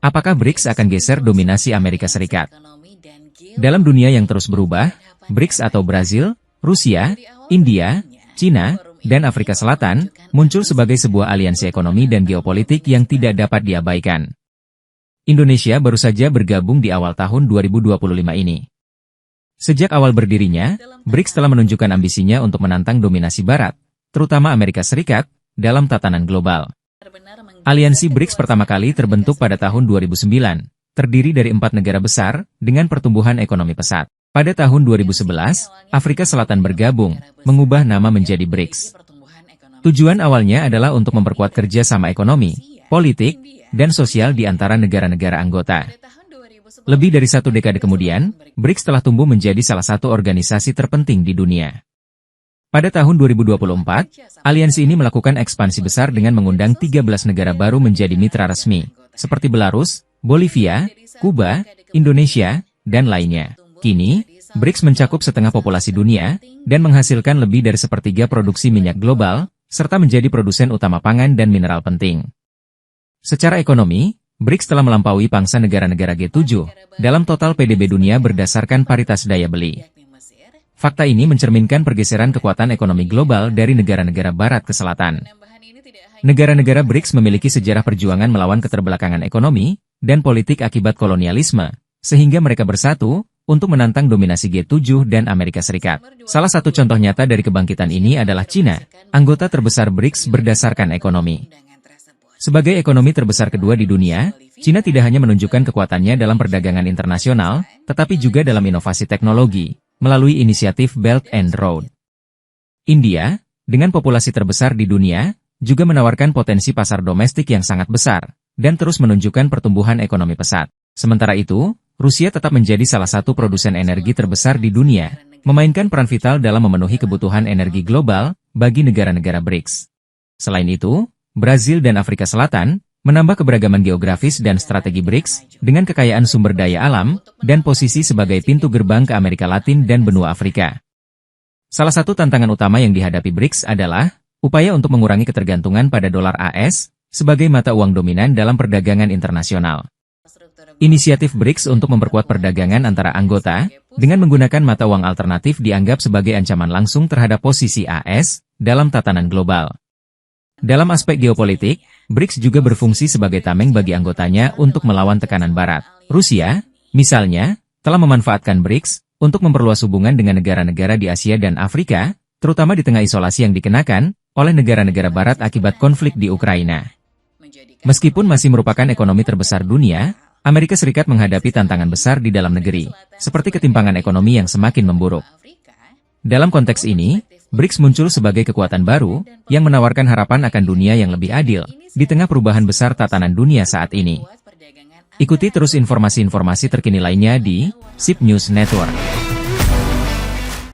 Apakah BRICS akan geser dominasi Amerika Serikat? Dalam dunia yang terus berubah, BRICS atau Brazil, Rusia, India, Cina, dan Afrika Selatan muncul sebagai sebuah aliansi ekonomi dan geopolitik yang tidak dapat diabaikan. Indonesia baru saja bergabung di awal tahun 2025 ini. Sejak awal berdirinya, BRICS telah menunjukkan ambisinya untuk menantang dominasi Barat, terutama Amerika Serikat, dalam tatanan global. Aliansi BRICS pertama kali terbentuk pada tahun 2009, terdiri dari 4 negara besar, dengan pertumbuhan ekonomi pesat. Pada tahun 2011, Afrika Selatan bergabung, mengubah nama menjadi BRICS. Tujuan awalnya adalah untuk memperkuat kerjasama ekonomi, politik, dan sosial di antara negara-negara anggota. Lebih dari 1 dekade kemudian, BRICS telah tumbuh menjadi salah satu organisasi terpenting di dunia. Pada tahun 2024, aliansi ini melakukan ekspansi besar dengan mengundang 13 negara baru menjadi mitra resmi, seperti Belarus, Bolivia, Kuba, Indonesia, dan lainnya. Kini, BRICS mencakup setengah populasi dunia, dan menghasilkan lebih dari sepertiga produksi minyak global, serta menjadi produsen utama pangan dan mineral penting. Secara ekonomi, BRICS telah melampaui pangsa negara-negara G7 dalam total PDB dunia berdasarkan paritas daya beli. Fakta ini mencerminkan pergeseran kekuatan ekonomi global dari negara-negara barat ke selatan. Negara-negara BRICS memiliki sejarah perjuangan melawan keterbelakangan ekonomi dan politik akibat kolonialisme, sehingga mereka bersatu untuk menantang dominasi G7 dan Amerika Serikat. Salah satu contoh nyata dari kebangkitan ini adalah Cina, anggota terbesar BRICS berdasarkan ekonomi. Sebagai ekonomi terbesar kedua di dunia, Cina tidak hanya menunjukkan kekuatannya dalam perdagangan internasional, tetapi juga dalam inovasi teknologi, melalui inisiatif Belt and Road. India, dengan populasi terbesar di dunia, juga menawarkan potensi pasar domestik yang sangat besar, dan terus menunjukkan pertumbuhan ekonomi pesat. Sementara itu, Rusia tetap menjadi salah satu produsen energi terbesar di dunia, memainkan peran vital dalam memenuhi kebutuhan energi global bagi negara-negara BRICS. Selain itu, Brazil dan Afrika Selatan menambah keberagaman geografis dan strategi BRICS dengan kekayaan sumber daya alam dan posisi sebagai pintu gerbang ke Amerika Latin dan benua Afrika. Salah satu tantangan utama yang dihadapi BRICS adalah upaya untuk mengurangi ketergantungan pada dolar AS sebagai mata uang dominan dalam perdagangan internasional. Inisiatif BRICS untuk memperkuat perdagangan antara anggota dengan menggunakan mata uang alternatif dianggap sebagai ancaman langsung terhadap posisi AS dalam tatanan global. Dalam aspek geopolitik, BRICS juga berfungsi sebagai tameng bagi anggotanya untuk melawan tekanan Barat. Rusia, misalnya, telah memanfaatkan BRICS untuk memperluas hubungan dengan negara-negara di Asia dan Afrika, terutama di tengah isolasi yang dikenakan oleh negara-negara Barat akibat konflik di Ukraina. Meskipun masih merupakan ekonomi terbesar dunia, Amerika Serikat menghadapi tantangan besar di dalam negeri, seperti ketimpangan ekonomi yang semakin memburuk. Dalam konteks ini, BRICS muncul sebagai kekuatan baru yang menawarkan harapan akan dunia yang lebih adil di tengah perubahan besar tatanan dunia saat ini. Ikuti terus informasi-informasi terkini lainnya di SIP News Network.